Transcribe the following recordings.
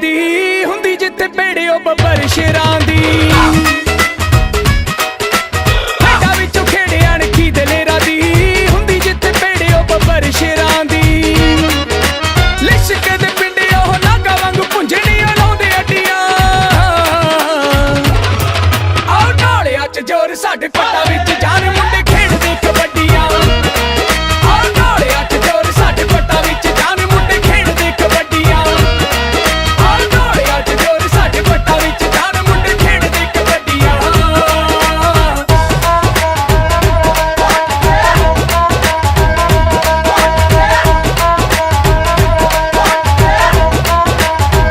दी हुंदी जिथे पेड़े ओ बब्बर शेरां दी पेड़ा विचों खेड़े अणखी दलेरा दी हुंदी जिथे पेड़े ओ बब्बर शेरां दी लिशक दे पिंडे ओ नागा वांगू पुंजड़ी लाउंदे अड्डियां आओ ढोलिया च जोर साडे पट्टा विच जान मुंडे खेड़दे कबड्डियां आओ ढोलिया च जोर साडे पट्टा विच जान मुंडे खेड़दे कबड्डियां आओ ढोलिया च जोर साडे पट्टा विच जान मुंडे खेड़दे कबड्डियां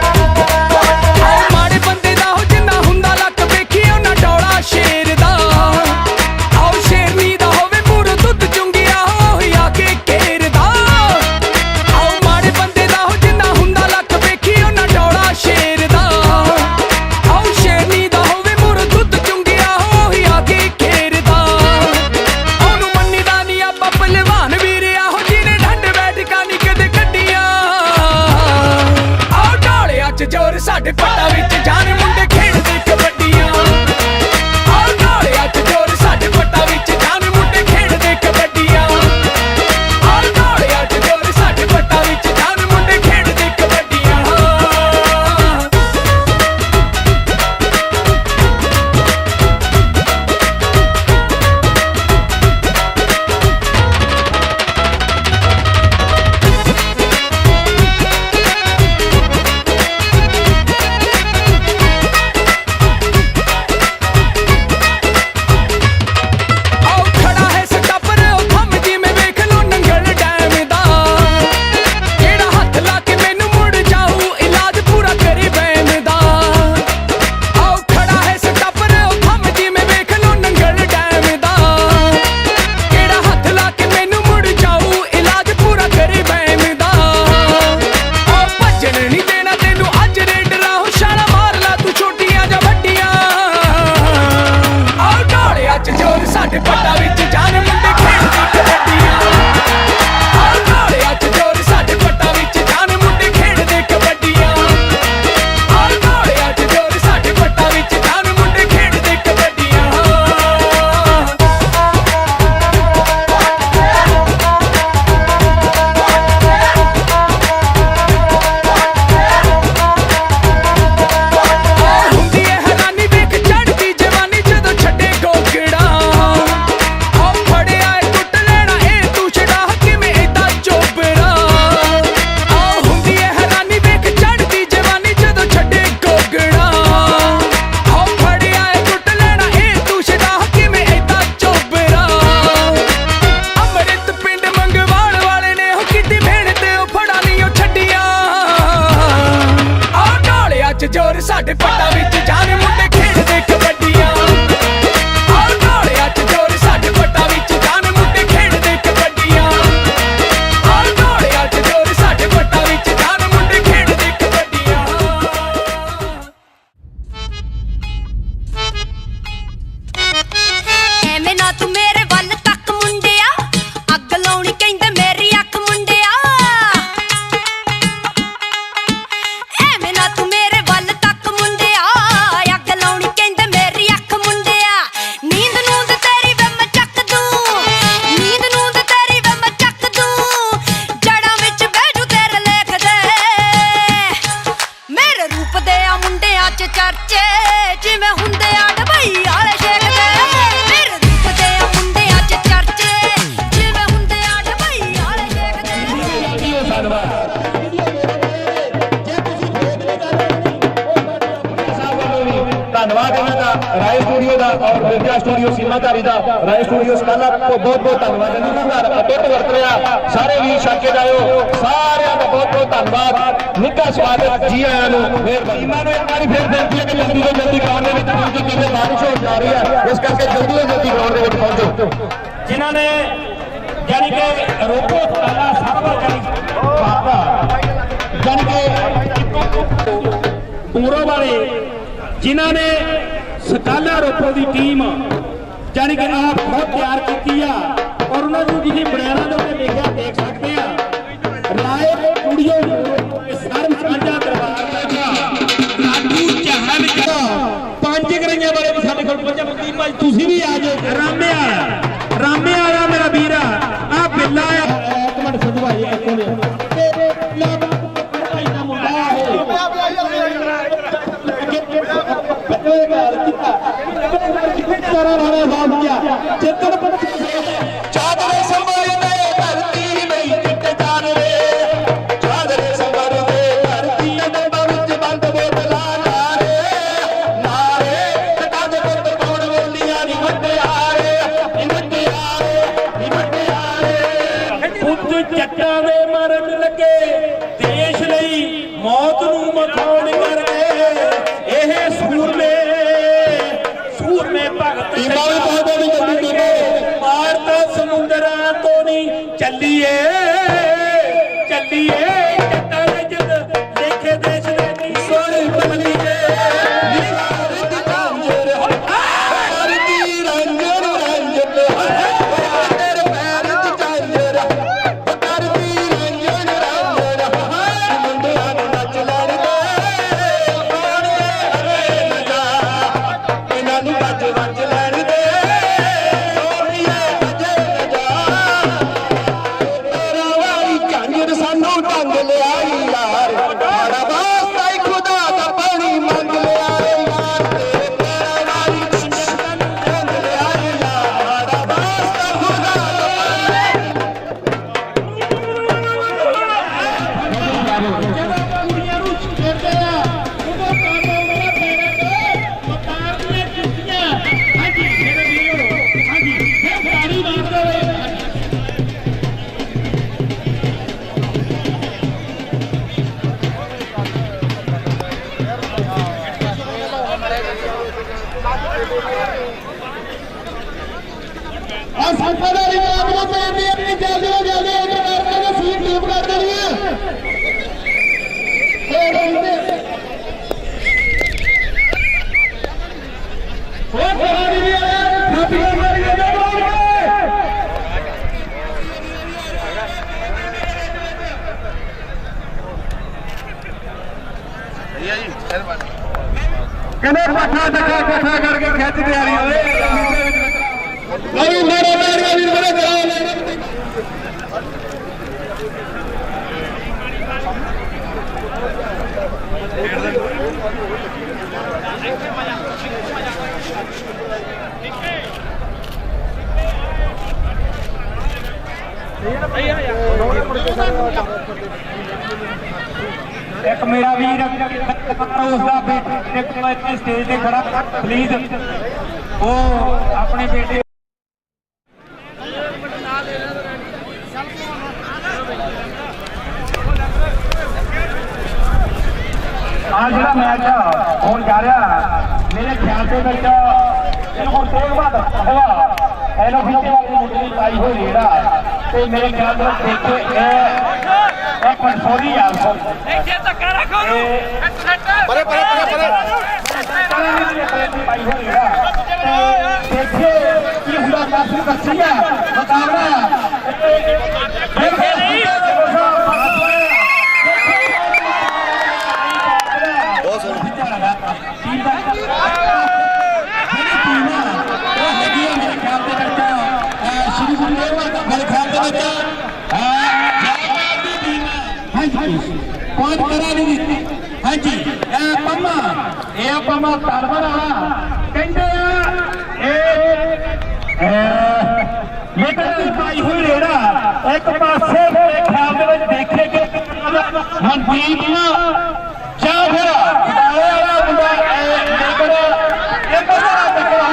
आओ माड़े बंदे दा हो जिन्ना हुंदा लक वेखी उन्ना डौला शेर दा आओ शेरनी दा होवे मूरों दुੱਧ चुंगिया होई आके घेरदा आओ माड़े बंदे दा हो जिन्ना हुंदा लक वेखी उन्ना डौला शेर दा आओ शेरनी दा होवे मूरों दुੱਧ चुंगिया होई आके घेरदा ओनू मन्नी दा नी आपां पहलवान वीरिया हो जिने ढंड बैठकां नी कदे कड्डियां आओ ढोलिया च जोर साडे पट्टा विच जान मुंडे खेड़दे कबड्डियां आओ ढोलिया च जोर साडे पट्टा विच जान मुंडे खेड़दे कबड्डियां आओ ढोलिया च जोर साडे पट्टा विच जान मुंडे खेड़दे कबड्डियां आओ खड़ा है सटपर ओ थम जिवें वेख लो नंगल डैम दा केड़ा हत्थ ला के मैनू मुड़ जाऊ इलाज पूरा करी बैन दा आओ खड़ा है सटपर ओ थम जिवें वेख लो नंगल डैम दा केड़ा हत्थ ला के मैनू मुड़ जाऊ इलाज पूरा करी बैन दा आओ भज्जण नहीं देना तैनू अज रेडरा हो छाला मार ला तू छोटियां जां वड्डियां आओ ढोलिया च जोर साडे पट्टा विच जान मुंडे खेड़दे कबड्डियां आओ ढोलिया च जोर साडे पट्टा विच जान मुंडे खेड़दे कबड्डियां आओ ढोलिया च जोर साडे पट्टा विच जान मुंडे खेड़दे कबड्डियां ਹੁੰਦੀ ਏ ਹੈਰਾਨੀ ਵੇਖ ਚੜ੍ਹਦੀ ਜਵਾਨੀ ਜਦੋਂ ਛੱਡੇ ਗੋਗੜਾ ਆਓ ਫੜਿਆ ਏ ਕੁੱਟ ਲੈਣਾ ਇਹ ਤੂੰ ਛੜਾ ਕਿਵੇਂ ਏਦਾਂ ਚੋਬੜਾ ਆਓ ਹੁੰਦੀ ਏ ਹੈਰਾਨੀ ਵੇਖ ਚੜ੍ਹਦੀ ਜਵਾਨੀ ਜਦੋਂ ਛੱਡੇ ਗੋਗੜਾ ਆਓ ਫੜਿਆ ਏ ਕੁੱਟ ਲੈਣਾ ਇਹ ਤੂੰ ਛੜਾ ਕਿਵੇਂ ਏਦਾਂ ਚੋਬੜਾ ਅੰਮ੍ਰਿਤ ਪਿੰਡ ਮੰਗਵਾਲ ਵਾਲੇ ਨੇ ਹੋ ਕੀਤੀ ਮਿਹਨਤ ਉਹ ਫੜਾ ਨਹੀਂ ਉਹ ਛੱਡੀਆਂ ਆਓ ਢੋਲਿਆ ਚ ਜ਼ੋਰ ਸਾਡੇ ਪੱਟਾਂ ਵਿੱਚ ਜਾਨ ਮੁੰਡੇ ਖੇਡਦੇ ਕਬੱਡੀਆਂ ਆਓ ਢੋਲਿਆ ਚ ਜ਼ੋਰ ਸਾਡੇ ਪੱਟਾਂ ਵਿੱਚ ਜਾਨ ਮੁੰਡੇ ਖੇਡਦੇ ਕਬੱਡੀਆਂ ਆਓ ਢੋਲਿਆ ਚ ਜ਼ੋਰ ਸਾਡੇ ਪੱਟਾਂ ਵਿੱਚ ਜਾਨ ਮੁੰਡੇ ਖੇਡਦੇ ਕਬੱਡੀਆਂ ਐਵੇਂ ਨਾ ਤੂੰ ਮੇਰੇ ਵੱਲ ਤੱਕ ਮੁੰਡਿਆ ਅੱਗ ਲਾਉਣੀ ਕਹਿੰਦੇ ਮੇਰੀ ਅੱਖ ਮੁੰਡਿਆ ਐਵੇਂ ਨਾ ਤੂੰ ਮੇਰੇ ਵੱਲ ਤੱਕ ਮੁੰਡਿਆ ਅੱਗ ਲਾਉਣੀ ਕਹਿੰਦੇ ਮੇਰੀ ਅੱਖ ਮੁੰਡਿਆ ਨੀਂਦ ਨੂੰਦ ਤੇਰੀ ਵੇ ਮੈਂ ਚੱਕ ਦੂੰ ਨੀਂਦ ਨੂੰਦ ਤੇਰੀ ਵੇ ਮੈਂ ਚੱਕ ਦੂੰ ਜੜਾਂ ਵਿੱਚ ਬਹਿ ਜੂ ਤੇਰੇ ਲੇਖ ਦੇ ਮੇਰੇ ਰੂਪ ਦੇ ਆ ਮੁੰਡਿਆਂ 'ਚ ਚਰਚੇ ਜਿਵੇਂ ਹੁੰਦੇ ਆ ਡਬਈ ਵਾਲੇ ਸ਼ੇਖ ਦੇ ਮੇਰੇ ਰੂਪ ਦੇ ਆ ਮੁੰਡਿਆਂ 'ਚ ਚਰਚੇ ਜਿਵੇਂ ਹੁੰਦੇ ਆ ਡਬਈ ਵਾਲੇ ਸ਼ੇਖ ਦੇ ਧੰਨਵਾਦ ਇਹਨਾਂ ਦਾ ਰਾਏ ਸਟੂਡੀਓ ਦਾ ਔਰ ਵਿਦਿਆ ਸਟੂਡੀਓ ਸੀਮਾਧਾਰੀ ਦਾ ਰਾਏ ਸਟੂਡੀਓ ਸਕਾਲਾ ਤੋਂ ਬਹੁਤ ਬਹੁਤ ਧੰਨਵਾਦ ਇਹਨਾਂ ਦਾ ਅਟੁੱਟ ਵਰਤ ਰਿਹਾ ਸਾਰੇ ਵੀਰ ਸ਼ਾਕੇ ਜਾਇਓ ਸਾਰਿਆਂ ਦਾ ਬਹੁਤ ਬਹੁਤ ਧੰਨਵਾਦ ਨਿੱਘਾ ਸਵਾਗਤ ਜੀ ਆਇਆਂ ਨੂੰ ਮਿਹਰਬਾਨੀ ਇਹਨਾਂ ਨੂੰ ਇੱਕ ਵਾਰੀ ਫਿਰ ਬੇਨਤੀ ਹੈ ਕਿ ਜਲਦੀ ਤੋਂ ਜਲਦੀ ਗਰਾਊਂਡ ਦੇ ਵਿੱਚ ਪਹੁੰਚੋ ਕਿਉਂਕਿ ਬਾਰਿਸ਼ ਹੋਣ ਜਾ ਰਹੀ ਹੈ ਇਸ ਕਰਕੇ ਜਲਦੀ ਤੋਂ ਜਲਦੀ ਗਰਾਊਂਡ ਦੇ ਵਿੱਚ ਪਹੁੰਚੋ ਜਿਨ੍ਹਾਂ ਨੇ ਯਾਨੀ ਕਿ ਰੋਕੋ ਸਕਾਲਾ ਸਰਵਰ ਯਾਨੀ ਕਿ ਪੂਰੋ ਵਾਲੇ ਜਿਨ੍ਹਾਂ ਨੇ ਸਕਾਲਾ ਰੋਪੋ ਦੀ ਟੀਮ ਯਾਨੀ ਕਿ ਆਪ ਬਹੁਤ ਤਿਆਰ ਕੀਤੀ ਆ ਔਰ ਉਹਨਾਂ ਨੂੰ ਜਿਹਦੀ ਬੜਿਆਰਾਂ ਦੇ ਉੱਤੇ ਲਿਖਿਆ ਦੇਖ ਸਕਦੇ ਆ ਰਾਏ ਕੁੜੀਓ ਸਰਮ ਸਾਂਝਾ ਦਰਬਾਰ ਦਾ ਚਾਰਾ ਰਾਣੇ ਬਾਬ ਗਿਆ ਚੇਤਨ ਚਾਦਰੇ ਸੰਭਾਲਦੇ ਧਰਤੀ ਨਹੀਂ ਚਿੱਟੇ ਚਾਦਰੇ ਚਾਦਰੇ ਸੰਭਾਲਦੇ ਧਰਤੀ ਡੱਬਾ ਵਿੱਚ ਬੰਦ ਬੋਤਲਾਂ ਨਾਰੇ ਨਾਰੇ ਕੱਢ ਪੁੱਤ ਕੌਣ ਬੋਲੀਆਂ ਨੀ ਮਟਿਆਰੇ ਨੀ ਮਟਿਆਰੇ ਨੀ ਮਟਿਆਰੇ ਪੁੱਤ ਜੱਟਾਂ ਦੇ ਮਰਨ ਲੱਗੇ ਦੇਸ਼ ਲਈ ਮੌਤ ਨੂੰ ਮਖੌਲ ਕਰਕੇ ਇਹ ਸੂਰਮੇ ਭਗਤ ਟੀਮਾਂ ਵੀ ਬਹੁਤ ਵੀ ਜਲਦੀ ਟੀਮਾਂ ਮਾਰਤਾ ਸਮੁੰਦਰਾਂ ਤੋਂ ਨਹੀਂ ਚੱਲੀਏ ਜੱਟਾਂ ਦੇ ਜਦ ਲੇਖੇ ਦੇਸ਼ ਦੇ ਨੀ ਸੋਹਣੀ ਬਦਲੀਏ ਧਰਤੀ ਰੰਜਨ ਰੰਜਨ ਤੇਰੇ ਪੈਰ ਚ ਚਾਂਜਰ ਧਰਤੀ ਰੰਜਨ ਰੰਜਨ ਮੁੰਡਿਆਂ ਨੂੰ ਨੱਚ ਲੜਦੇ ਪਾਣੀ ਹਰੇ ਨਜਾ ਇਹਨਾਂ ਨੂੰ ਵੱਜ ਵੱਜ ਲੜਦੇ ਸੋਹਣੀਏ ਅਜੇ ਨਜਾ ਤੇਰਾ ਵਾਲੀ ਝਾਂਜਰ ਸਾਨੂੰ ਟੰਗ ਲਿਆਈ ਯਾਰ ਮਾੜਾ ਵਾਸਤਾ ਈ ਖੁਦਾ ਦਾ ਪਾਣੀ ਮੰਗ ਲਿਆ ਯਾਰ ਤੇਰਾ ਵਾਲੀ ਝਾਂਜਰ ਸਾਨੂੰ ਟੰਗ ਲਿਆਈ ਯਾਰ ਮਾੜਾ ਵਾਸਤਾ ਖੁਦਾ ਦਾ ਕੁੜੀਆਂ ਨੂੰ ਛੇੜਦੇ ਆ ਉਦੋਂ ਕਾਟੋ ਵਾਲਾ ਫੇਰੇ ਤੇ ਮਕਾਰ ਦੀਆਂ ਜੁੱਤੀਆਂ ਹਾਂਜੀ ਮੇਰੇ ਵੀਰੋ ਹਾਂਜੀ ਇਹ ਗਾੜੀ ਮਾਰਦੇ ਹੋਏ ਆ ਸੰਪਰਦਾਰੀ ਆਪ ਨੂੰ ਪੈਂਦੀ ਆਪਣੀ ਜਲਦੀ ਹੋ ਜਲਦੀ ਇਹਨਾਂ ਕਰਕੇ ਸੀਟ ਲੀਪ ਕਰ ਦੇਣੀ ਹੈ ਇਹ ਰਹਿੰਦੇ ਉਹ ਕਰਾਣੀ ਵੀ ਆ ਫਾਟੀਆਂ ਮਾਰੀਆਂ ਜਾਣਗੇ ਕਹਿੰਦੇ ਇਕੱਠਾ ਕਰਕੇ ਖਿੱਚਦੇ ਆ ਰਹੀ ਓਏ ਅਰੇ ਮਾਰੇ ਮਾਰੇ ਵੀਰ ਮੇਰੇ ਜਾਨ ਇੱਕ ਮੇਰਾ ਵੀਰ ਉਸ ਦਾ ਬੇਟਾ ਇੱਥੇ ਸਟੇਜ ਤੇ ਖੜਾ ਪਲੀਜ਼ ਉਹ ਆਪਣੇ ਬੇਟੇ ਆ ਜਿਹੜਾ ਮੈਚ ਹੋਣ ਜਾ ਰਿਹਾ ਮੇਰੇ ਖਿਆਲ ਦੇ ਵਿੱਚ ਇਹਨੂੰ ਹੁਣ ਤੇਗ ਬਾਅਦ ਹੋਇਆ ਇਹਨੂੰ ਫਿੱਟੇ ਵਾਲੀ ਮੁੰਡੀ ਪਾਈ ਹੋਈ ਜਿਹੜਾ ਤੇ ਮੇਰੇ ਖਿਆਲ ਦੇ ਵਿੱਚ ਦੇਖੇ ਇਹ ਪੰਸੋਰੀ ਆ ਇੱਥੇ ਧੱਕਾ ਰੱਖੋ ਪਰੇ ਪਰੇ ਪਰੇ ਪਾਈ ਹੋਈ ਜਿਹੜਾ ਤੇ ਦੇਖੇ ਕੀ ਹੁੰਦਾ ਕਾਫੀ ਕੱਚੀ ਆ ਮੁਕਾਬਲਾ ਦੇਖੇ ਨਹੀਂ ਬਹੁਤ ਸੋਹਣਾ ਸ਼੍ਰੀ ਗੁਰੂ ਨਾਨਕ ਮੇਰੇ ਖਿਆਲ ਦੇ ਵਿੱਚ ਕੌਣ ਕਰਾ ਨਹੀਂ ਦਿੱਤੀ ਹਾਂਜੀ ਇਹ ਪੰਮਾ ਧਰਮਰ ਵਾਲਾ ਕਹਿੰਦੇ ਆ ਲੇਕਿਨ ਪਾਈ ਹੋਈ ਰੇੜਾ ਇੱਕ ਪਾਸੇ ਮੇਰੇ ਖਿਆਲ ਦੇ ਵਿੱਚ ਦੇਖੇ ਕਿ ਮਨਦੀਪ ਜਾਂ ਫਿਰ ਆਇਆ ਵਾਲਾ ਮੁੰਡਾ ਲੇਕਿਨ ਇੱਕ ਵਾਰ ਦੇਖੋ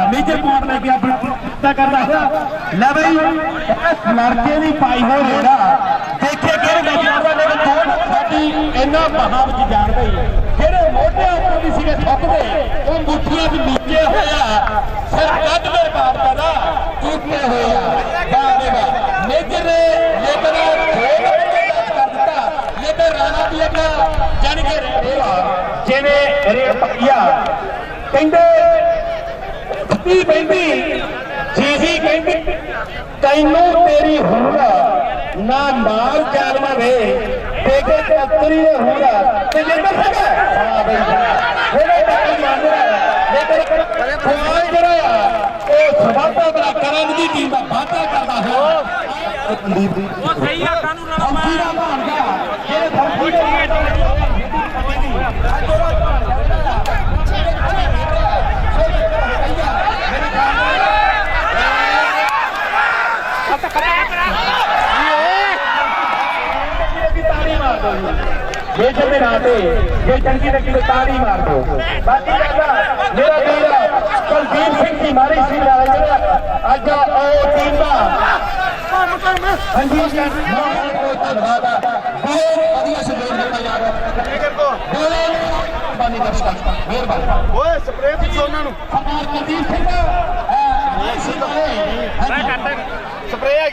ਮੇਜਰ ਪੁਆਇੰਟ ਲੈ ਕੇ ਆਪਣਾ ਕਰਦਾ ਲੈ ਬਈ ਇਸ ਲੜਕੇ ਦੀ ਪਾਈ ਹੋਈ ਰੇੜਾ ਦੇਖੇ ਕਿਹੜੇ ਗੱਜਰ ਦਾ ਲੇਕਿਨ ਦੋ ਸਾਡੀ ਇੰਨਾ ਬਹਾ ਵਿੱਚ ਜਾਣ ਪਈ ਜਿਹੜੇ ਮੋਢਿਆਂ ਉੱਪਰ ਵੀ ਸੀਗੇ ਥੁੱਕਦੇ ਉਹ ਮੁੱਠੀਆਂ 'ਚ ਨੀਚੇ ਹੋਇਆ ਸਿਰ ਕੱਢ ਕੇ ਮਾਰਦਾ ਨਾ ਟੁੱਟੇ ਹੋਇਆ ਵਾਹ ਦੇ ਵਾਹ ਮੇਜਰ ਨੇ ਲੇਕਿਨ ਕਰ ਦਿੱਤਾ ਲੇਕਿਨ ਰਾਣਾ ਵੀ ਇੱਕ ਜਾਣੀ ਕਿ ਜਿਵੇਂ ਰੇਡ ਪੱਕੀਆ ਕਹਿੰਦੇ ਪੱਤੀ ਪੈਂਦੀ ਜੀ ਕਹਿੰਦੀ ਤੈਨੂੰ ਤੇਰੀ ਹੁਰ ਨਾ ਨਾਲ ਚਾਲਵਾ ਵੇ ਦੇਖੇ ਚੱਤਰੀ ਦੇ ਹੋਣਾ ਤੇ ਜਿੰਦਰ ਸਿੰਘ ਹਾਂ ਬਈ ਉਹਨੇ ਟੱਕਰ ਮਾਰਦਾ ਲੇਕਿਨ ਖਵਾਈ ਜਿਹੜਾ ਉਹ ਸਵਾਦਾ ਬੜਾ ਕਰਨ ਦੀ ਟੀਮ ਦਾ ਵਾਅਦਾ ਕਰਦਾ ਹੈ ਉਹ ਸਹੀ ਆ ਕਾਨੂੰ ਲੜਾ ਫੌਜੀ ਦਾ ਬਣ ਗਿਆ ਜਿਹੜੇ ਫੌਜੀ ਦੇ ये चलते नाते ये चंकी तक की ताड़ी मार दो बाकी मेरा बेटा कुलदीप सिंह की मारी सी अज टीम का हाँ जी धन्यवाद बहुत बढ़िया सहयोग दिता जा रहा मेहरबानी स्प्रे कुलदीप सिंह स्प्रे है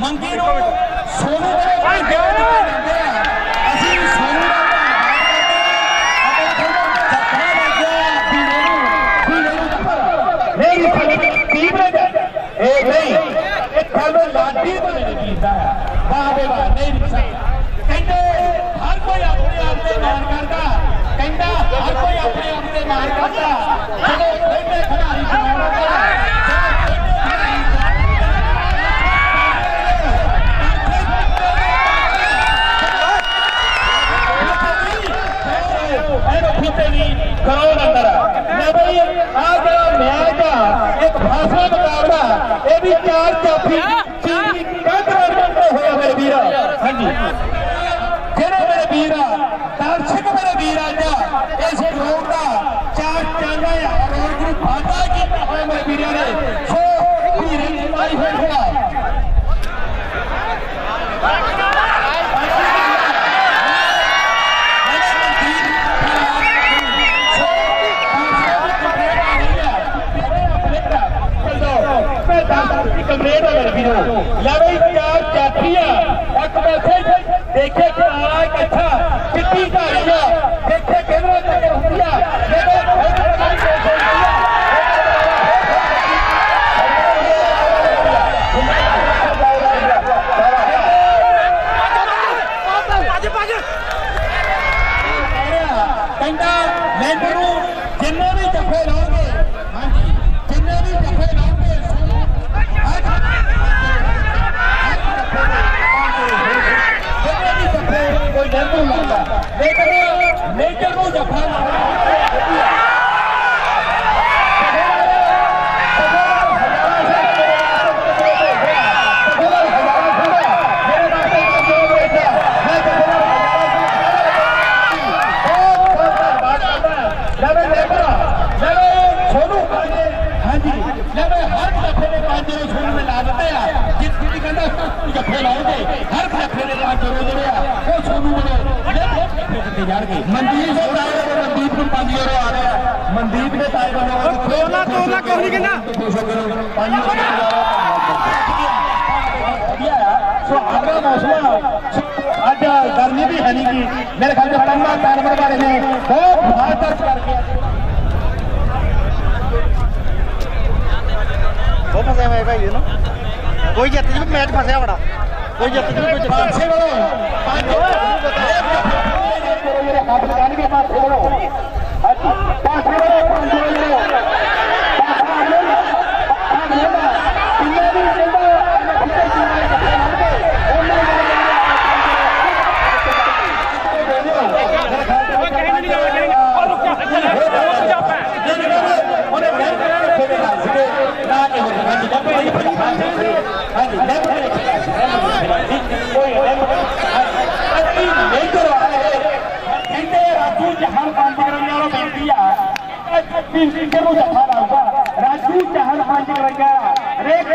मंगी सोनू लाठी तो नहीं जीता है वाह बे वाह नहीं कहते हर कोई अपने आप से मान करता कहता हर कोई अपने आप से मान करता चलो खेलते खिलाड़ी करोड़ अंदर भाई आज मैच एक फासला मुकाबला ये भी 4 चौथी होया मेरे वीर हाँ जी जेड़े मेरे वीर दर्शक मेरे वीर अज इस ग्राउंड का 4 चांदा करोड़ वादा किया होया मेरे वीर ने सो वीर आई होया देखे अच्छा चिट्टी देखे कैमरा मैनू जिन्ने भी जफे लाओगे हाँ जी जिन्ने भी जफे लाओगे कोई डर नहीं लगता लेकिन मेजर को जफा मनदीप मनदीप को 5 यूरो आ रहा है मनदीप ने तोला कौन कहना सो अगला मौसम अज गर्मी भी है नहीं की मेरे ख्याल में तन्ना कारमर बारे में बहुत बहादुर करके वो फंसे हुए भाई ना कोई जित जी मैच फंसया बड़ा कोई जित जी कोई राजू चाहल 5 रंगा हरेक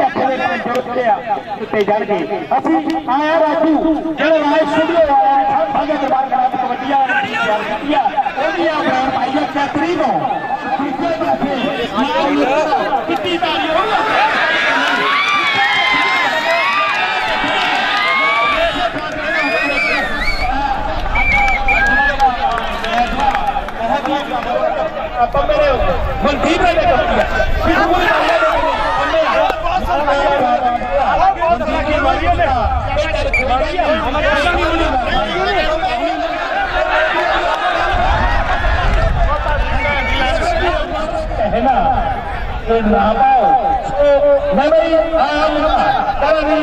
असि आया राजू जो स्टूडियो कैतरी मनदीप ने ਨਾ ਪਾਓ ਸੋ ਲੈ ਬਈ ਕਰ ਵੀ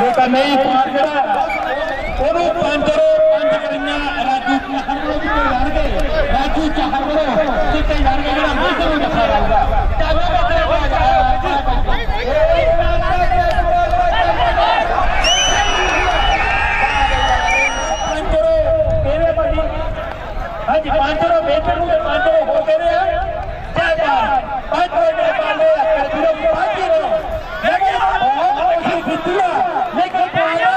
ਲੇਕਿਨ ਨਹੀਂ ਪਾਰ ਜਿਹੜਾ ਉਹਨੂੰ ਪੰਜ ਕਰੀਆਂ ਰਾਜੂ ਚਾਹਰ ਕਰੋ ਕਿਤੇ ਜਾਣਗੇ ਜਿਹੜਾ ਮੋਢੇ ਨੂੰ ਰੱਖਾ ਰਹੂਗਾ ਚਾਹੇ ਹਾਂਜੀ 5 ਰੋ ਬੇਟੇ ਨੂੰ 5 ਰੋ ਹੋ ਗਏ ਨੇ ਜੈ 5 ਰੋ ਦੇ ਬਾਲੇ ਕਰ ਦਿਓ 5 ਰੋ ਲੇਕਿਨ ਬਹੁਤ ਕੋਸ਼ਿਸ਼ ਕੀਤੀ ਹੈ ਲੇਕਿਨ ਪਾਇਆ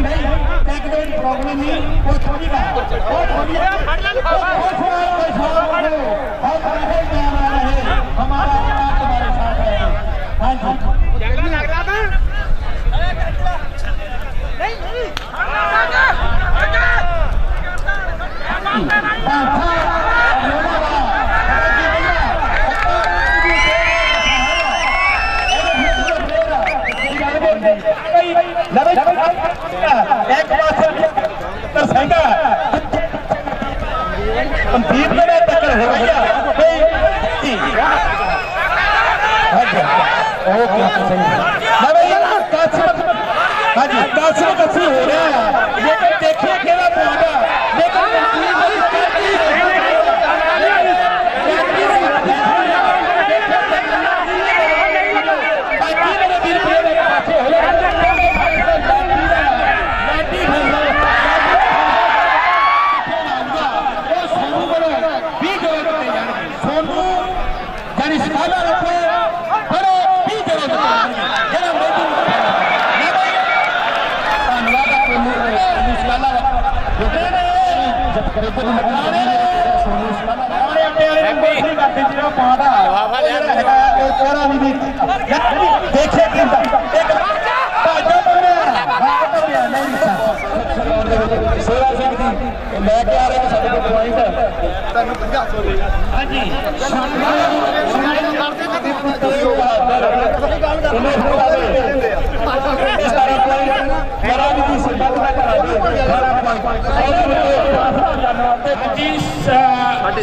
ਨਹੀਂ ਟੈਕਨੀਕਲ ਪ੍ਰੋਬਲਮ ਨਹੀਂ ਉਹ ਥੋੜੀ ਦਾ ਉਹ ਥੋੜੀ है फड़ ले बहुत रहे हमारा तुम्हारे साथ है हाँ जी जंगल लग रहा था नहीं एक पास संगा संदीप में टक्कर हो गया कसी हो रहा है लेकिन देखिए केड़ा पौधा लेकिन लेके आ रहे साढ़े को पॉइंट हाँ जी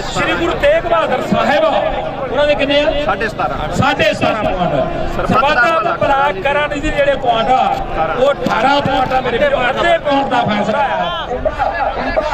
श्री गुरु तेग बहादुर साहिब उन्होंने कितने 17.5 पॉइंट सरबत भला करण जी जेडे पॉइंट वो 18 पॉइंट मेरे अद्धे पॉइंट का फैसला है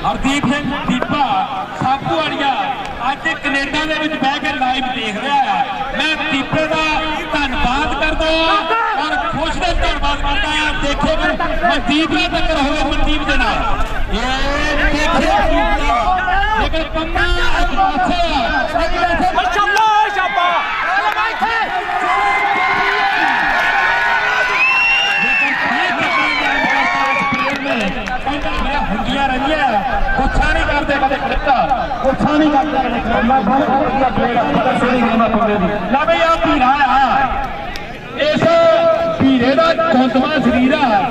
हरदीप सिंह दीपा साबू वालिया अज कनेडा दे विच बह के लाइव देख रहा है मैं दीपे का धन्यवाद करदा और खुश का धन्यवाद करता है देखे मनदीप का टक्कर होवे मनदीप दे नाल लेकिन पन्ना गुस्सा नहीं करते गुस्सा नहीं करते भाई आप भीरा इस भीरे का चौंतवा शरीर है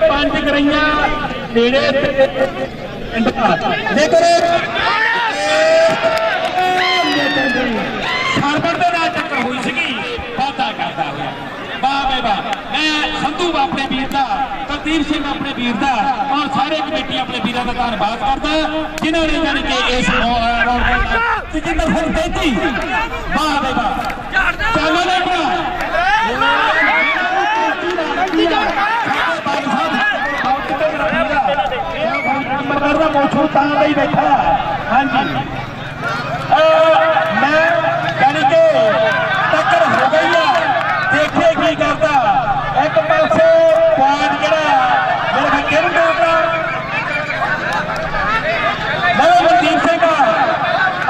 5 कराइया नेड़े सरबत के नाल टक्कर हुई सी वादा करता हुआ वाह बे वाह मैं संधू अपने वीर का कुलदीप सिंह अपने वीर का और सारे कमेटी अपने वीरों का धन्यवाद करता जिन्होंने यानी कि इस जिंदर सिंह तेजी वाह बे वाह चैनल मौजूद बैठा हाँ जी मैं यानी कि टक्कर हो गई है देखे की करता एक पासे पॉइंट जरा मेरे गिर गया मनदीप सिंह का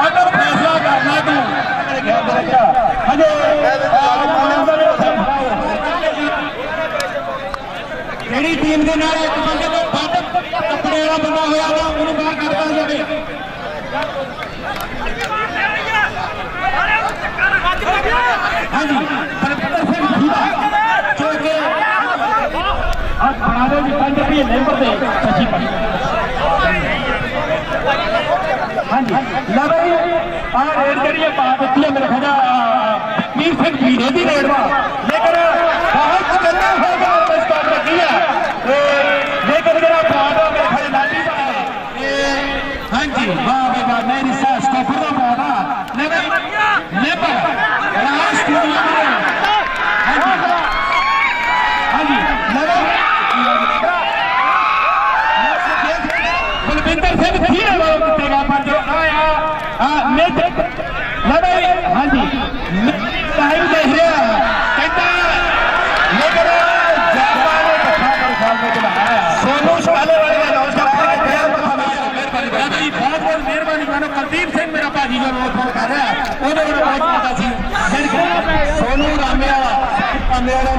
अगर फैसला करना तो हजे ਹਾਂਜੀ ਬਲਵਿੰਦਰ ਸਿੰਘ ਜੀਵਾ ਜੋ ਕਿ ਬਣਾਵੇ ਦੀ 5 ਰੁਪਏ ਮੈਂਬਰ ਦੇ ਸੱਚੀ ਪੜੀ ਹਾਂਜੀ ਲੈ ਬਈ ਆਹ ਰੇਡ ਜਿਹੜੀ ਪਾ ਦਿੱਤੀ ਹੈ ਮੇਰੇ ਖਿਆਲ ਵੀਰ ਸਿੰਘ ਵੀਰੇ ਦੀ ਰੇਡ ਵਾ ਲੇਕਿਨ ਬਹੁਤ ਚੰਗਾ ਹੋ ਗਿਆ ਇਸ ਟਾਈਮ ਲੱਗੀ ਹੈ ਲੇਕਿਨ ਜਿਹੜਾ ਪਾਟ ਆ ਮੇਰੇ ਖਿਆਲ ਲਾਡੀ ਦਾ ਹਾਂਜੀ ਵਾਹ ਬਈ ਵਾਹ ਮੇਰੀ ਸਾਹ ਸਟਾਪਰ ਦਾ ਪਾਟ ਆ ਲੈ ਬਈ ਨੇਪਰ ਰਾਜ ਸਟੂਡੀਓ ਹਾਂਜੀ ਲੈ ਬਈ ਬਲਵਿੰਦਰ ਸਿੰਘ ਧੀਰੇ ਵਾਲਾ ਕਿੱਤੇਗਾ ਪਰ ਜੋ ਆਇਆ ਮੇਜ ਲੜਾਈ ਹਾਂਜੀ ਟਾਈਮ ਦੇਖ ਰਿਹਾ ਕਹਿੰਦਾ ਲੇਕਿਨ ਜਾਪਾ ਨੇ ਬੱਠਾ ਕਰ ਸਾਹਮਣੇ ਚਲਾਇਆ ਸੋਨੂ ਸ਼ਾਲੇ ਵਾਲੇ ਦਾ ਨਮਸਕਾਰ ਮਿਹਰਬਾਨੀ ਬਹੁਤ ਬਹੁਤ ਮਿਹਰਬਾਨੀ ਮਾਨੋ ਕੁਲਦੀਪ ਸਿੰਘ ਮੇਰਾ ਭਾਜੀ ਜੋ ਰੋਜ਼ ਫੋਨ ਕਰ ਰਿਹਾ ਉਹਦੇ ਕੋਲ ਬਹੁਤ ਪਤਾ ਸੀ ਸੋਨੂ ਰਾਮੇ ਵਾਲਾ ਰਾਮੇ ਵਾਲਾ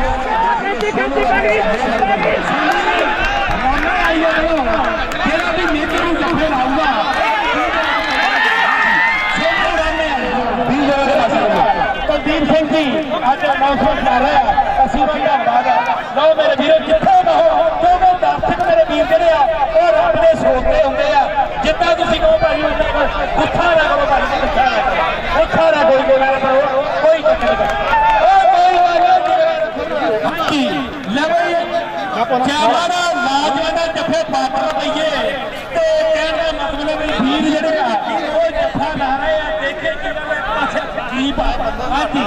ਜਿਹੜਾ ਵੀ ਨੀਤੀ ਨੂੰ ਜੱਫੇ ਲਾਊਗਾ ਕੁਲਦੀਪ ਸਿੰਘ ਜੀ ਅੱਜ ਅਨਾਉਂਸਮੈਂਟ ਕਰ ਰਿਹਾ ਅਸੀਂ ਵੀ ਧੰਨਵਾਦ ਲਓ ਮੇਰੇ ਵੀਰੋ ਜਿੱਥੇ ਰਹੋ ਕਿਉਂਕਿ ਦਰਸ਼ਕ ਮੇਰੇ ਵੀਰ ਜਿਹੜੇ ਆ ਉਹ ਰੱਬ ਦੇ ਸੋਚਦੇ ਹੁੰਦੇ ਆ ਜਿੱਦਾਂ ਤੁਸੀਂ ਕਹੋ ਭਾਈ ਗੁੱਸਾ ਨਾ ਕਰੋ ਭਾਈ ਗੁੱਸਾ ਨਾ ਕਰੋ ਗੁੱਸਾ ਨਾ ਕੋਈ ਬੋਲਿਆ ਕਰੋ ਕੋਈ ਚੱਕਰ ਨਹੀਂ ਹਾਂਜੀ ਲੈ ਬਈ ਚਾਵਾਂ ਲਾਜਵਾਨਾ ਜੱਫੇ ਪਾਪੜ ਪਈਏ ਤੇ ਕਹਿਣ ਦਾ ਮਤਲਬ ਵੀ ਵੀਰ ਜਿਹੜੇ ਆ ਉਹ ਜੱਫਾ ਲਾ ਰਹੇ ਆ ਦੇਖੇ ਕਿ ਪਾਸੇ ਕੀ ਹਾਂਜੀ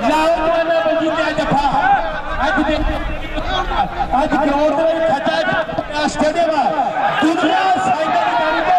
ਲਾਜਵਾਨਾ ਬਜੀ ਤੇ ਜੱਫਾ ਅੱਜ ਦੇ ਅੱਜ ਗਰਾਊਂਡ ਦੇ ਵਿੱਚ ਖੱਚਾ ਸਟੇਡੀਅਮ ਦੁਨੀਆ ਸਾਈਕਲ ਦੀ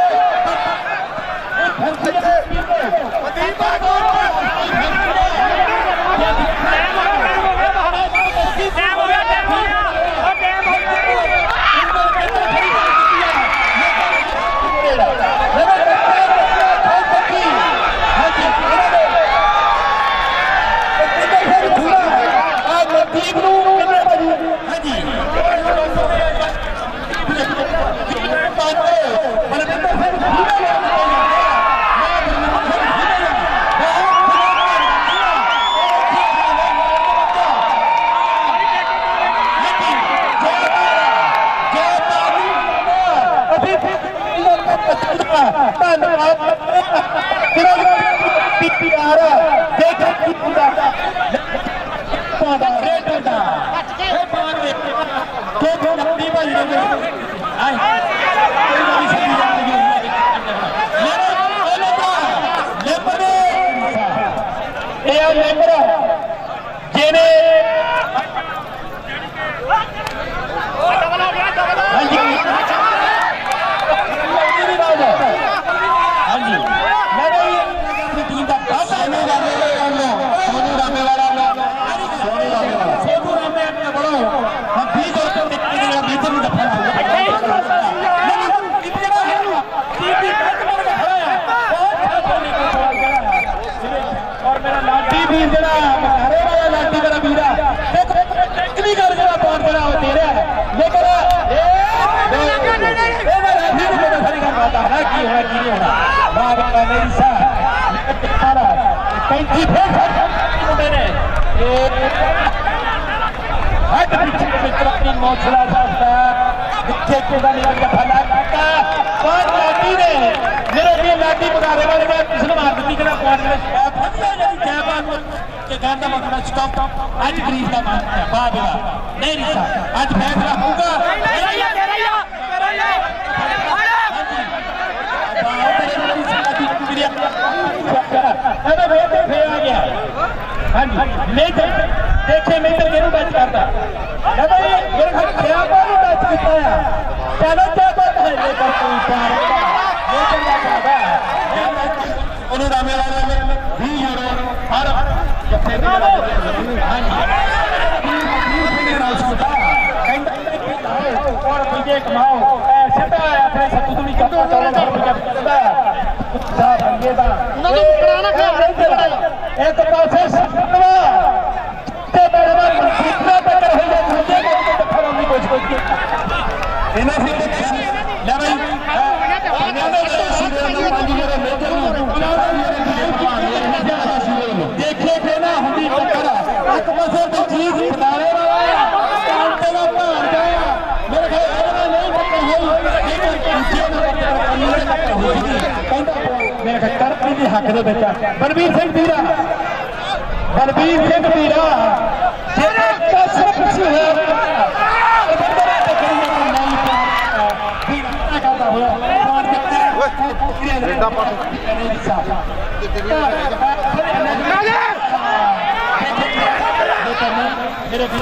ਅੱਜ ਗਰੀਬ ਦਾ ਮਾਨ ਹੈ ਬਾਬਾ ਨਹੀਂ ਰਿਸਾ ਅੱਜ ਫੈਸਲਾ ਹੋਊਗਾ ਮੇਜਰ ਦੇਖੇ ਮੇਜਰ ਕਿਹਨੂੰ ਟੱਚ ਕਰਦਾ ਮੇਰੇ ਖਿਆਲ ਖਿਆਪਾ ਨੂੰ ਟੱਚ ਕੀਤਾ ਆ ਚਲੋ ਚਾਹਤਾ ਹੈ ਲੇਕਰ ਕੋਈ ਪਾਰ ਮੇਜਰ ਦਾ ਖਾਦਾ ਉਹਨੂੰ ਰਾਮੇ ਵਾਲੇ ਨੇ 20 ਯੂਰੋ ਹਰ ਜੱਫੇ ਦੇ ਨਾਲ ਹਾਂਜੀ और विजय कमाओ सिद्धा अपने सत्तू नहीं करता 14 रुपया दिता बंगे का एक पासे सत्तवा ते बड़ा दूसरा टक्कर हो जाए मुझे को टक्कर होने की कोशिश की इन्हें से ले भाई देखे थे ना ਚੀਜ਼ ਬਤਾਲੇ ਵਾਲਾ ਕਾਂਟੇ ਦਾ ਭਾਰ ਗਿਆ ਮੇਰੇ ਖਿਆਲ ਇਹਦਾ ਨਹੀਂ ਟੱਕਰ ਹੋਈ ਮੇਰੇ ਖਿਆਲ ਕਰਪੀ ਦੇ ਹੱਕ ਦੇ ਵਿੱਚ ਬਲਬੀਰ ਸਿੰਘ ਵੀਰਾ ਜੇ ਕਸਰ ਪਿੱਛੇ ਹੋਇਆ ਕਰਦਾ ਹੋਇਆ ਮੇਰੇ ਵੀਰ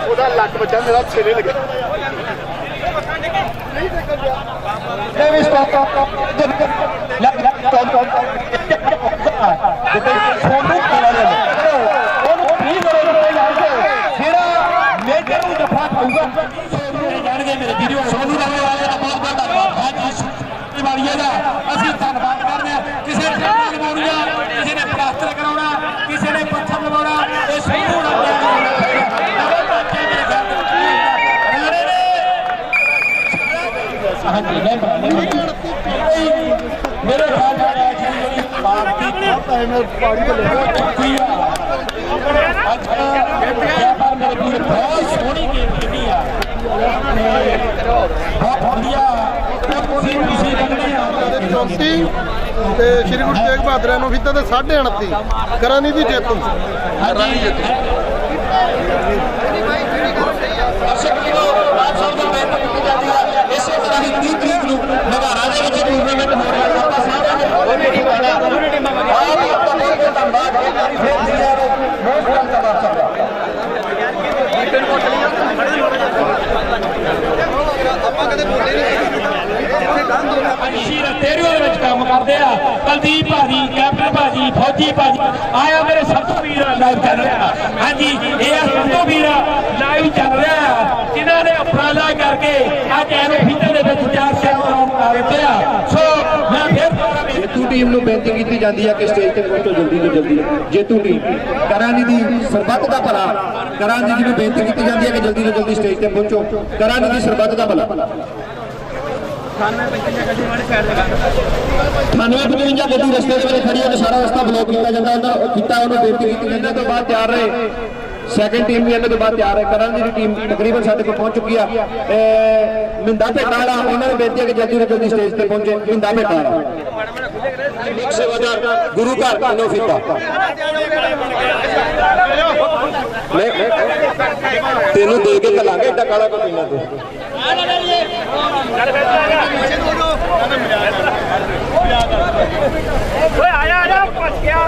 ਉਹਦਾ ਲੱਕ ਬੱਚਾ ਮੇਰਾ ਛੇਲੇ ਲੱਗਿਆ ਨਹੀਂ ਵੀ ਸਟਾਪ ਲੱਕ ਸਟਾਪ ਸੋਨੂੰ ਕੋਲੇ ਉਹਨੂੰ ਵੀ ਜਿਹੜਾ ਮੇਜਰ ਨੂੰ ਜਫਾ ਖਾਊਗਾ ਜਾਣਗੇ ਮੇਰੇ ਵੀਡੀਓ ਸੋਨੂੰ ਦਾ ਵਾਲੇ ਦਾ ਬਹੁਤ ਬਹੁਤ ਧੰਨਵਾਦ ਹਾਂਜੀ ਵਾਲੀਏ ਦਾ ਅਸੀਂ ਧੰਨਵਾਦ ਕਰਦੇ ਹਾਂ ਕਿਸੇ ਨੇ ਲਗਾਉਣੀ ਆ ਕਿਸੇ ਨੇ ਪਲਾਸਟਰ ਕਰਾਉਣਾ ਕਿਸੇ ਨੇ ਪੱਥਰ ਲਗਾਉਣਾ ਇਹ ਸੋਨੂੰ ਦਾ ਹਾਂਜੀ ਮੇਰੇ ਖਿਆਲ ਨਾਲ ਜਿਹੜੀ ਪਾਰਟੀ ਬਹੁਤ ਹੈ ਮੈਂ ਪਾਰਟੀ ਤੋਂ ਲੈ ਕੇ ਅੱਛਾ ਮੇਰੇ ਵੀਰ ਬਹੁਤ ਸੋਹਣੀ ਗੇਮ ਖੇਡੀ ਆ ਬਹੁਤ ਵਧੀਆ ਤੁਸੀਂ ਲੱਗਣੇ ਆ 34 ਤੇ ਸ਼੍ਰੀ ਗੁਰੂ ਤੇਗ ਬਹਾਦਰ ਨੂੰ ਫਿੱਤਾ ਤੇ 29.5 ਕਰਾਨੀ ਦੀ ਜਿੱਤ ਕਰਾਨੀ ਜਿੱਤ ਇਸੇ ਤਰ੍ਹਾਂ ਹੀ 30 ਤਰੀਕ ਨੂੰ ਲੁਧਿਆਣਾ ਦੇ ਵਿੱਚ ਟੂਰਨਾਮੈਂਟ ਹੋ ਰਿਹਾ ਹੈ ਆਪਾਂ ਸਾਰਿਆਂ ਨੇ ਉਹਨੇ ਟੀਮਾਂ ਦਾ ਬਹੁਤ ਧੰਨਵਾਦ ਫਿਰ ਜ਼ਿਲ੍ਹਾ ਨੂੰ ਬਹੁਤ ਧੰਨਵਾਦ ਕਰਦਾ ਆਪਾਂ ਕਦੇ ਬੋਲੇ ਨਹੀਂ ਤੇਰੇ ਦੇ ਵਿੱਚ ਕੰਮ ਕਰਦੇ ਆ ਕੁਲਦੀਪ ਭਾਜੀ ਕੈਪਟਨ ਭਾਜੀ ਫੌਜੀ ਭਾਜੀ ਆਇਆ ਮੇਰੇ ਸੰਤੂ ਵੀਰ ਲਾਈਵ ਚੱਲ ਰਿਹਾ ਹਾਂਜੀ ਇਹ ਸੰਤੂ ਵੀਰ ਲਾਈਵ ਚੱਲ ਰਿਹਾ ਜਿਨ੍ਹਾਂ ਨੇ ਉਪਰਾਲਾ ਕਰਕੇ ਅੱਜ ਐਰੋ ਫੀਤੇ ਦੇ ਵਿੱਚ 4 ਕਰਾਉਣ ਆ ਰਹੇ ਆ ਸੋ ਮੈਂ ਫਿਰ ਜੇਤੂ ਟੀਮ ਨੂੰ ਬੇਨਤੀ ਕੀਤੀ ਜਾਂਦੀ ਹੈ ਕਿ ਸਟੇਜ ਤੇ ਪਹੁੰਚੋ ਜਲਦੀ ਤੋਂ ਜਲਦੀ ਜੇਤੂ ਟੀਮ ਕਰਾਨੀ ਦੀ ਸਰਬੱਤ ਦਾ ਭਲਾ ਕਰਾਨੀ ਜੀ ਨੂੰ ਬੇਨਤੀ ਕੀਤੀ ਜਾਂਦੀ ਹੈ ਕਿ ਜਲਦੀ ਤੋਂ ਜਲਦੀ ਸਟੇਜ ਤੇ ਪਹੁੰਚੋ ਕਰਾਨੀ ਦੀ ਸਰਬੱਤ ਦਾ ਭਲਾ 9855 ਗੱਡੀ ਰਸਤੇ ਦੇ ਵਿੱਚ ਖੜੀ ਹੈ ਤੇ ਸਾਰਾ ਰਸਤਾ ਬਲੌਕ ਕੀਤਾ ਜਾਂਦਾ ਉਹਨਾਂ ਕੀਤਾ ਉਹਨੂੰ ਬੇਨਤੀ ਕੀਤੀ ਜਾਂਦੀ ਤੋਂ ਬਾਅਦ ਤਿਆਰ ਰਹੇ ਸੈਕੰਡ ਟੀਮ ਵੀ ਇਹਨਾਂ ਤੋਂ ਬਾਅਦ ਤਿਆਰ ਹੈ ਕਰਾਨੀ ਦੀ ਟੀਮ ਤਕਰੀਬਨ ਸਾਡੇ ਕੋਲ ਪਹੁੰਚ ਚੁੱਕੀ ਆ ਮਿੰਦਾ ਭੇਟਾ ਵਾਲਾ ਉਹਨਾਂ ਨੂੰ ਬੇਨਤੀ ਹੈ ਕਿ ਜਲਦੀ ਤੋਂ ਜਲਦੀ ਸਟੇਜ ਤੇ ਪਹੁੰਚੇ ਮਿੰਦਾ ਭੇਟਾ ਵਾਲਾ ਸੇਵਾਦਾਰ ਗੁਰੂ ਘਰ ਕਾਨੋ ਫਿੱਤਾ ਤੈਨੂੰ ਦੇ ਕੇ ਕਲਾਂਗੇ ਏਡਾ ਕਾਲਾ ਕੋ ਪੀਣਾ ਤੂੰ ਓਏ ਆਇਆ ਪੱਛ ਗਿਆ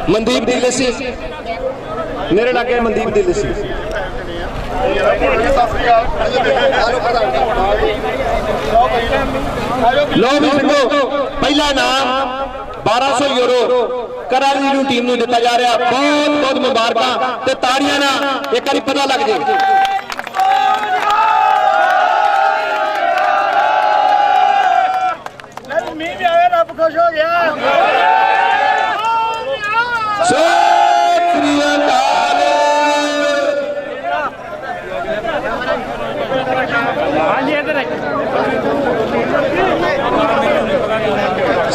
ਮਨਦੀਪ ਦੀ ਲੱਸੀ ਮੇਰੇ ਲਾਗੇ ਮਨਦੀਪ ਦੀ ਲੱਸੀ ਲੋ ਵੀ ਸਿੰਘੋ ਪਹਿਲਾ ਨਾਮ 1200 ਯੂਰੋ ਕਰਾਨੀ ਦੀ ਟੀਮ ਨੂੰ ਦਿੱਤਾ ਜਾ ਰਿਹਾ ਬਹੁਤ ਬਹੁਤ ਮੁਬਾਰਕਾਂ ਤੇ ਤਾੜੀਆਂ ਨਾਲ ਇੱਕ ਵਾਰੀ ਪਤਾ ਲੱਗ ਜੇ ਮੀਂਹ ਵੀ ਆਵੇ ਰੱਬ ਖੁਸ਼ ਹੋ ਗਿਆ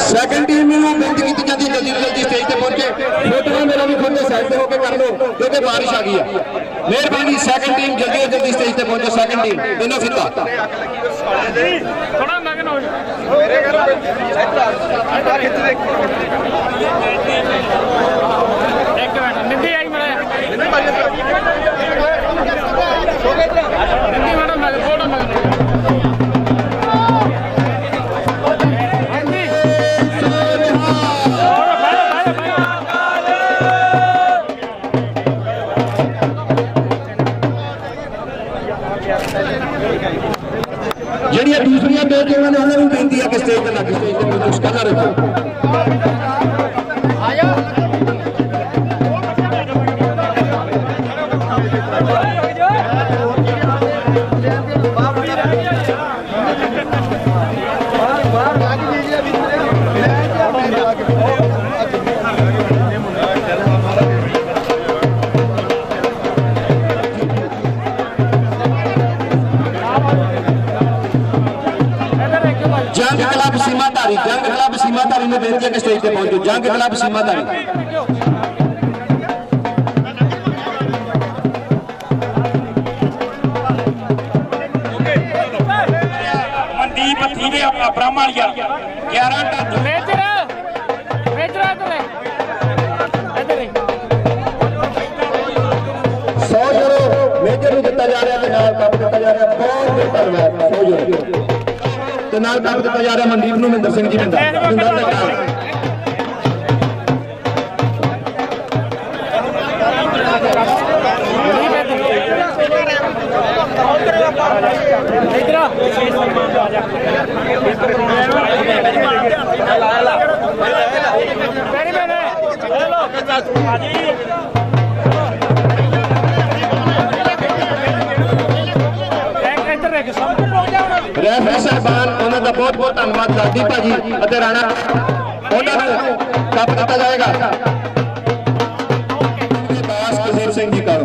ਸੈਕੰਡ ਟੀਮ ਨੂੰ ਬੇਨਤੀ ਕੀਤੀ ਜਾਂਦੀ ਜਲਦੀ ਤੋਂ ਜਲਦੀ ਸਟੇਜ ਤੇ ਪਹੁੰਚੇ ਫੋਟੋਆਂ ਮੇਰਾ ਵੀ ਖੁਦ ਸਾਈਡ ਤੇ ਹੋ ਕੇ ਕਰ ਲਓ ਕਿਉਂਕਿ ਬਾਰਿਸ਼ ਆ ਗਈ ਹੈ ਮਿਹਰਬਾਨੀ ਸੈਕੰਡ ਟੀਮ ਜਲਦੀ ਤੋਂ ਜਲਦੀ ਸਟੇਜ ਤੇ ਪਹੁੰਚੋ ਸੈਕੰਡ ਟੀਮ ਇਹਨਾਂ ਫਿੱਤਾ ਥੋੜਾ ਮਗਨ ਹੋ ਜਾ ਮੇਰੇ ਘਰ ਖਿੱਚ ਦੇ ਇੱਕ ਮਿੰਟ ਨਿੱਧੀ ਆਈ ਮੜਾ ਨਿੱਧੀ ਮੈਡਮ ਮਗਨ ਫੋਟੋ ਮਗਨ ਜਿਹੜੀਆਂ ਦੂਸਰੀਆਂ ਦੋ ਟੀਮਾਂ ਨੇ ਉਹਨਾਂ ਨੂੰ ਬੇਨਤੀ ਹੈ ਕਿ ਸਟੇਜ ਤੇ ਲੱਗ ਸਟੇਜ ਤੇ ਮੁਸ਼ਕਲ ਨਾ ਰੱਖੋ ਬੇਨਤੀ ਹੈ ਕਿ ਸਟੇਜ ਤੇ ਪਹੁੰਚੋ। ਜੰਗ ਕਲੱਬ ਸੀਮਾਧਾਰੀ। ਮਨਦੀਪ ਥੀਵੇ ਆਪਣਾ ਬ੍ਰਾਹਮਣ ਵਾਲੀਆ 11 ਟੱਚ ਮੇਜਰ ਇਧਰ 100 ਯੂਰੋ ਮੇਜਰ ਨੂੰ ਦਿੱਤਾ ਜਾ ਰਿਹਾ ਤੇ ਨਾਲ ਕੱਪ ਦਿੱਤਾ ਜਾ ਰਿਹਾ। ਬਹੁਤ ਬਹੁਤ ਧੰਨਵਾਦ। 100 ਯੂਰੋ ਤੇ ਨਾਲ ਕੱਪ ਦਿੱਤਾ ਜਾ ਰਿਹਾ ਮਨਦੀਪ ਨੂੰ। ਮਹਿੰਦਰ ਸਿੰਘ ਜੀ ਮਿੰਦਾ ਰੈਫਰੀ ਸਾਹਿਬਾਨ ਉਹਨਾਂ ਦਾ ਬਹੁਤ ਬਹੁਤ ਧੰਨਵਾਦ। ਦਾਦੀ ਭਾਜੀ ਅਤੇ ਰਾਣਾ ਉਹਨਾਂ ਨੂੰ ਕੱਪ ਦਿੱਤਾ ਜਾਏਗਾ। ਦਾਸ ਕਜ਼ੀਰ ਸਿੰਘ ਜੀ ਕਾਰੋ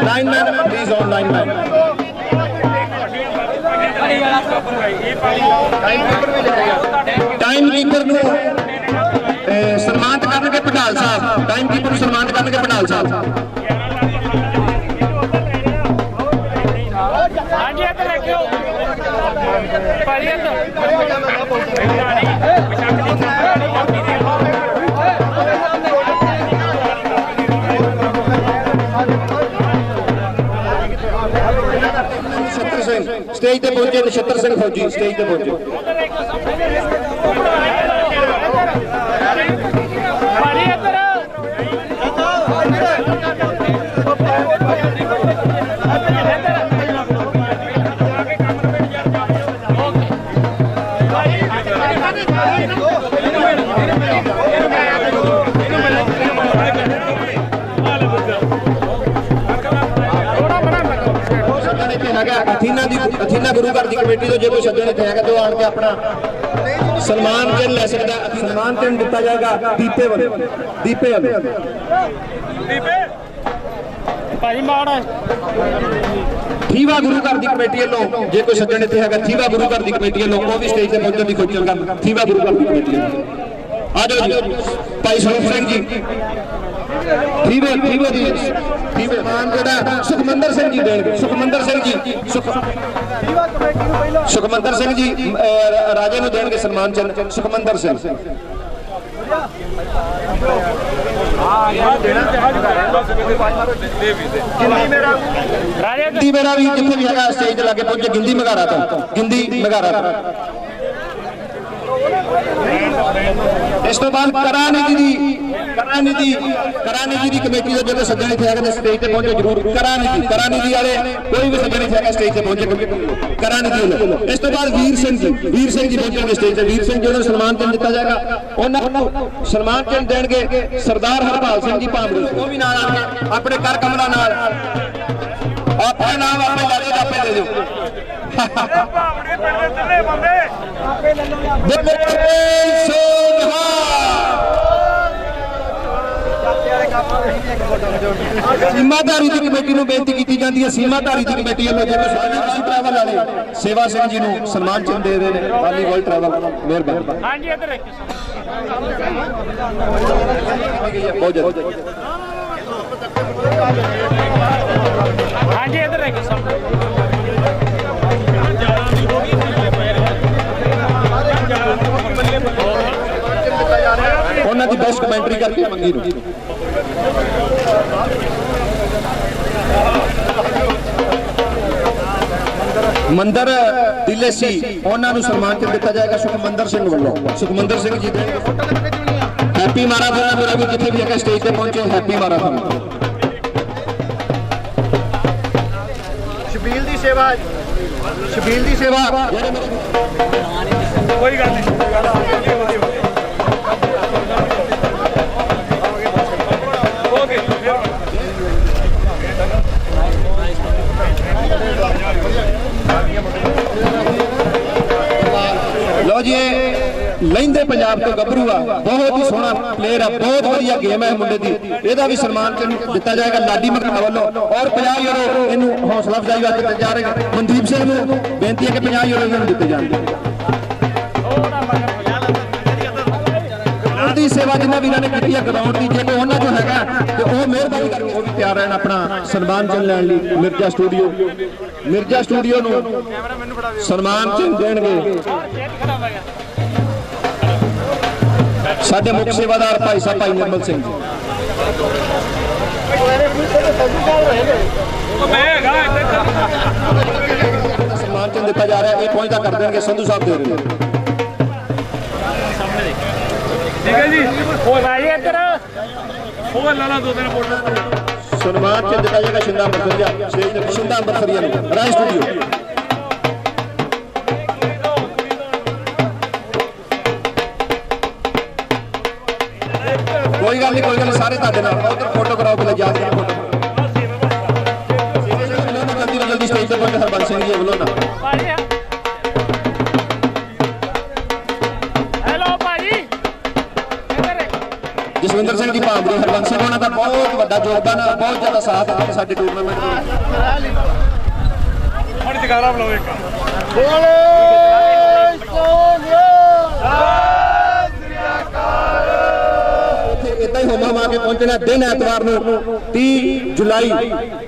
lineman please on lineman. Time keeper को सम्मानित करके पटाल साहब। टाइम कीपर को सम्मानित करके पटाल साहब। स्टेज पे पहुंचे नक्षत्र सिंह फौजी स्टेज पे पहुंचे। अथीना गुरु घर की कमेटी तो जो कोई सज्जन इतने है तो आन के अपना सन्मान चिन्ह ले सकता। सन्मान चिन्ह दिता जाएगा दीपे वाले दीपे वाले थीवा गुरु घर की कमेटी वालों जो कोई सज्जन इतने है थीवा गुरु घर की कमेटी वालों वो भी स्टेज से पहुंचने की कोशिश कर थीवा गुरु घर की कमेटी आ जाओ भाई स्वरूप सिंह जी थीवे थीवे दी थीवे मान जोड़ा सुखमंदर सिंह जी देंगे। सुखमंदर सिंह जी सुखमंदर सिंह जी राजे ਨੂੰ ਦੇਣਗੇ ਸਨਮਾਨ ਚਿੰਨ੍ਹ। ਸੁਖਮੰਦਰ ਸਿੰਘ ਗਿੰਦੀ ਮੇਰਾ ਵੀ ਜਿੱਥੇ ਵੀ ਹੈਗਾ ਸਟੇਜ ਤੇ ਲਾ ਕੇ ਪਹੁੰਚੇ। ਗਿੰਦੀ ਮਗਾਰਾ ਤੋਂ ਗਿੰਦੀ ਮਗਾਰਾ ਤੋਂ। ਇਸ ਤੋਂ ਬਾਅਦ ਕਰਾਨੀਤੀ ਦੀ ਕਮੇਟੀ ਦੇ ਜਿਹੜੇ ਸੱਜਣ ਇੱਥੇ ਹੈਗੇ ਨੇ ਸਟੇਜ ਤੇ ਪਹੁੰਚੇ ਜ਼ਰੂਰ। ਕਰਾਨੀਤੀ ਵਾਲੇ ਕੋਈ ਵੀ ਸੱਜਣ ਇੱਥੇ ਹੈਗਾ ਸਟੇਜ ਤੇ ਪਹੁੰਚੇ ਕਰਾਨੀਤੀ ਵਾਲੇ। ਇਸ ਤੋਂ ਬਾਅਦ ਵੀਰ ਸਿੰਘ ਜੀ ਪਹੁੰਚਣਗੇ ਸਟੇਜ ਤੇ। ਵੀਰ ਸਿੰਘ ਜੀ ਨੂੰ ਸਨਮਾਨ ਚਿੰਨ੍ਹ ਦਿੱਤਾ ਜਾਏਗਾ। ਉਹਨਾਂ ਨੂੰ ਸਨਮਾਨ ਚਿੰਨ੍ਹ ਦੇਣਗੇ ਸਰਦਾਰ ਹਰਪਾਲ ਸਿੰਘ ਜੀ ਭਾਂਬੜੀ। ਉਹ ਵੀ ਨਾਲ ਆਣਗੇ ਆਪਣੇ ਕਰ ਕਮਲਾ ਨਾਲ ਆਪਣਾ ਨਾਮ ਆਪੇ ਲੈ ਦਿਓ ਆਪੇ ਦੇ ਦਿਓ। सीमाधारी की कमेटी को बेनती की जाती है। सीमाधारी की कमेटी वालों जो ट्रैवल वाले सेवा सिंह जी को सन्मान चिन्ह दे रहे हैं। वाली वर्ल्ड ट्रैवल मेहरबानी। ਉਹਨਾਂ ਦੀ ਬੈਸਟ ਕਮੈਂਟਰੀ ਕਰਕੇ ਮੰਗੀ ਨੂੰ ਮੰਦਰ ਦਿੱਲੇ ਸੀ ਉਹਨਾਂ ਨੂੰ ਸਨਮਾਨ ਚ ਦਿੱਤਾ ਜਾਏਗਾ ਸੁਖਮੰਦਰ ਸਿੰਘ ਵੱਲੋਂ। ਸੁਖਮੰਦਰ ਸਿੰਘ ਜੀ ਦੇ ਹੈਪੀ ਮਾਰਾਥਨ ਮੇਰਾ ਵੀ ਜਿੱਥੇ ਵੀ ਹੈਗਾ ਸਟੇਜ ਤੇ ਪਹੁੰਚੋ ਹੈਪੀ ਮਾਰਾਥਨ। ਸ਼ਬੀਲ ਦੀ ਸੇਵਾ ਕੋਈ ਗੱਲ ਨਹੀਂ ਲਹਿੰਦੇ ਪੰਜਾਬ ਤੋਂ ਗੱਭਰੂ ਆ, ਬਹੁਤ ਹੀ ਸੋਹਣਾ ਪਲੇਅਰ ਆ, ਬਹੁਤ ਵਧੀਆ ਗੇਮ ਹੈ ਮੁੰਡੇ ਦੀ। ਇਹਦਾ ਵੀ ਸਨਮਾਨ ਦਿੱਤਾ ਜਾਏਗਾ ਲਾਡੀ ਮਕਰਾ ਵੱਲੋਂ ਔਰ 50 ਯੂਰੋ ਇਹਨੂੰ ਹੌਸਲਾ ਅਫਜ਼ਾਈ ਵਾਸਤੇ ਦਿੱਤੇ ਜਾ ਰਹੇ। ਮਨਦੀਪ ਸਿੰਘ ਨੂੰ ਬੇਨਤੀ ਹੈ ਕਿ 50 ਯੂਰੋ ਇਹਨੂੰ ਦਿੱਤੇ ਜਾਣਗੇ। ਦੀ ਸੇਵਾ ਜਿੰਨਾ ਵੀਰਾਂ ਨੇ ਕੀਤੀ ਹੈ ਗਰਾਊਂਡ ਦੀ, ਜੇ ਕੋਈ ਉਹਨਾਂ ਚੋਂ ਹੈਗਾ ਤੇ ਉਹ ਮਿਹਰਬਾਨੀ ਕਰਕੇ ਉਹ ਵੀ ਤਿਆਰ ਰਹਿਣ ਆਪਣਾ ਸਨਮਾਨ ਚਿੰਨ੍ਹ ਲੈਣ ਲਈ। ਮਿਰਜ਼ਾ ਸਟੂਡੀਓ ਨੂੰ ਸਨਮਾਨ ਚਿੰਨ੍ਹ ਦੇਣਗੇ ਸਾਡੇ ਮੁੱਖ ਸੇਵਾਦਾਰ ਭਾਈ ਸਾਹਿਬ ਭਾਈ ਨਿਰਮਲ ਸਿੰਘ ਜੀ। ਸਨਮਾਨ ਚਿੰਨ੍ਹ ਦਿੱਤਾ ਜਾ ਰਿਹਾ, ਇਹ ਪਹੁੰਚਦਾ ਕਰ ਦੇਣਗੇ ਸੰਧੂ ਸਾਹਿਬ ਦੇ ਰਹੇ ਨੇ। ਠੀਕ ਹੈ ਜੀ, ਹੋ ਰਾਜੇ ਇੱਧਰ ਉਹ ਲਾਲਾ ਦੋ ਦਿਨ ਬੋਲਣਾ। ਸਨਮਾਨ ਚ ਦਿੱਤਾ ਜਾਏਗਾ ਸ਼ਿੰਦਾ ਅੰਬਰਸਰੀਆ, ਸ਼ਿੰਦਾ ਅੰਬਰਸਰੀਆ ਨੂੰ ਰਾਜ ਸਟੂਡੀਓ। ਕੋਈ ਗੱਲ ਨਹੀਂ ਸਾਰੇ ਤੁਹਾਡੇ ਨਾਲ। ਉਧਰ ਫੋਟੋ ਕਰਾਓ ਪਹਿਲਾਂ ਯਾਦ ਕਰੋ ਫੋਟੋ। ਜਲਦੀ ਸਟੇਜ ਤੇ ਪਹੁੰਚੇ ਹਰਬੰਸ ਸਿੰਘ ਜੀ ਵੱਲੋਂ ਨਾ। ਜਸਵਿੰਦਰ ਸਿੰਘ ਜੀ ਭਾਂਬੜੀ, ਹਰਬੰਸ ਸਿੰਘ ਉਹਨਾਂ ਦਾ ਬਹੁਤ ਵੱਡਾ ਯੋਗਦਾਨ ਹੈ, ਬਹੁਤ ਜ਼ਿਆਦਾ ਸਾਥ ਹੈ ਸਾਡੇ ਟੂਰਨਾਮੈਂਟ ਦੇ। ਹੁਣ ਜਗਾਰਾ ਬੁਲਾਓ ਇੱਕ। ਇਦਾਂ ਹੀ ਹੋਮਾ ਮਾ ਕੇ ਪਹੁੰਚਣਾ ਦਿਨ ਐਤਵਾਰ ਨੂੰ 30 ਜੁਲਾਈ।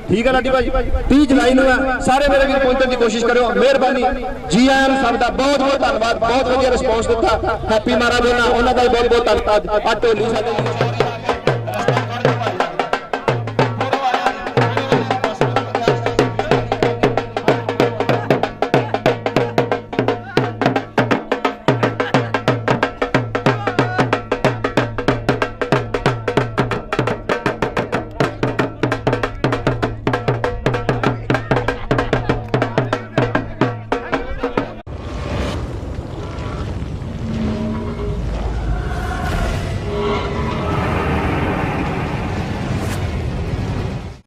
ਠੀਕ ਹੈ ਲਾਡੀ ਭਾਜੀ, 30 ਜੁਲਾਈ ਨੂੰ ਸਾਰੇ ਮੇਰੇ ਵੀਰ ਪਹੁੰਚਣ ਦੀ ਕੋਸ਼ਿਸ਼ ਕਰਿਓ। ਮਿਹਰਬਾਨੀ, ਜੀ ਆਇਆਂ ਨੂੰ ਸਭ ਦਾ ਬਹੁਤ ਬਹੁਤ ਧੰਨਵਾਦ। ਬਹੁਤ ਵਧੀਆ ਰਿਸਪੌਂਸ ਦਿੱਤਾ। ਹੈਪੀ ਮਾਰਾਡੋਨਾ ਉਹਨਾਂ ਦਾ ਵੀ ਬਹੁਤ ਬਹੁਤ ਧੰਨਵਾਦ। ਆ ਢੋਲੀ ਸਾਡੇ